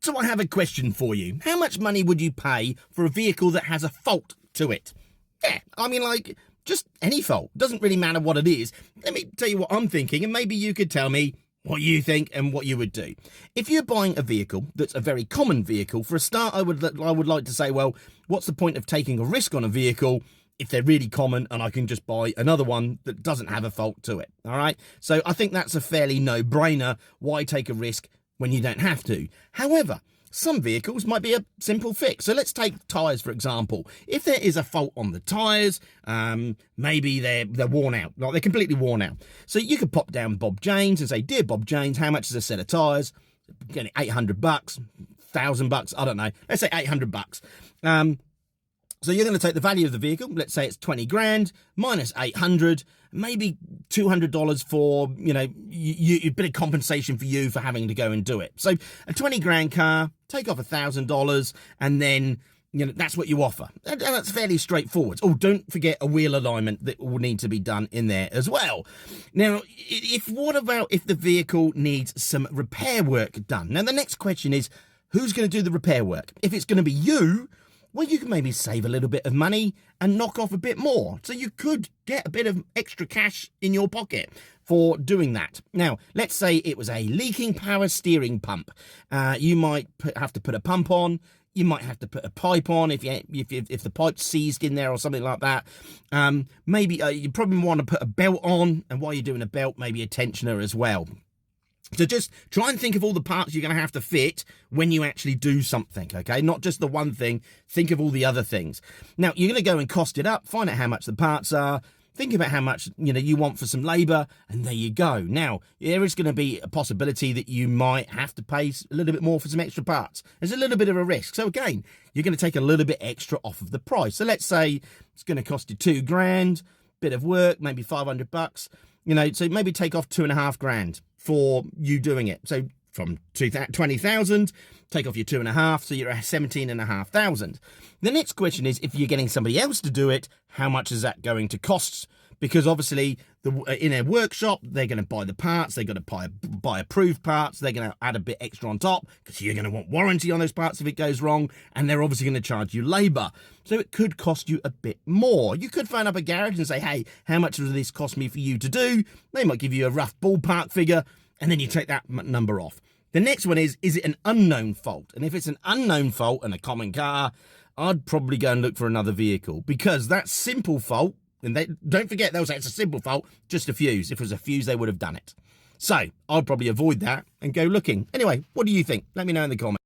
So I have a question for you. How much money would you pay for a vehicle that has a fault to it? Yeah, I mean, like, just any fault. Doesn't really matter what it is. Let me tell you what I'm thinking, and maybe you could tell me what you think and what you would do. If you're buying a vehicle that's a very common vehicle, for a start, I would like to say, well, what's the point of taking a risk on a vehicle if they're really common and I can just buy another one that doesn't have a fault to it? All right. So I think that's a fairly no-brainer. Why take a risk when you don't have to? However, some vehicles might be a simple fix. So let's take tyres, for example. If there is a fault on the tyres, maybe they're worn out, like they're completely worn out. So you could pop down Bob Janes and say, dear Bob Janes, how much is a set of tyres? Getting $800, $1,000, I don't know. Let's say $800. So you're going to take the value of the vehicle. Let's say it's 20 grand minus 800, maybe $200 for, a bit of compensation for you for having to go and do it. So a 20 grand car, take off $1,000, and then, that's what you offer. And that's fairly straightforward. Oh, don't forget a wheel alignment that will need to be done in there as well. Now, what about if the vehicle needs some repair work done? Now, the next question is, who's going to do the repair work? If it's going to be you, well, you can maybe save a little bit of money and knock off a bit more. So you could get a bit of extra cash in your pocket for doing that. Now, let's say it was a leaking power steering pump. You might have to put a pump on. You might have to put a pipe on if the pipe's seized in there or something like that. Maybe you probably want to put a belt on, and while you're doing a belt, maybe a tensioner as well. So just try and think of all the parts you're going to have to fit when you actually do something, okay? Not just the one thing, think of all the other things. Now, you're going to go and cost it up, find out how much the parts are, think about how much, you want for some labour, and there you go. Now, there is going to be a possibility that you might have to pay a little bit more for some extra parts. There's a little bit of a risk. So again, you're going to take a little bit extra off of the price. So let's say it's going to cost you $2 grand, bit of work, maybe $500, so maybe take off $2.5 grand for you doing it. So from 20,000, take off your 2.5, so you're at 17,500. The next question is, if you're getting somebody else to do it, how much is that going to cost? Because obviously, in a workshop, they're going to buy the parts, they're going to buy approved parts, they're going to add a bit extra on top, because you're going to want warranty on those parts if it goes wrong, and they're obviously going to charge you labour. So it could cost you a bit more. You could phone up a garage and say, hey, how much does this cost me for you to do? They might give you a rough ballpark figure, and then you take that number off. The next one is it an unknown fault? And if it's an unknown fault and a common car, I'd probably go and look for another vehicle, because that simple fault, and don't forget, they'll say it's a simple fault, just a fuse. If it was a fuse, they would have done it. So I'd probably avoid that and go looking. Anyway, what do you think? Let me know in the comments.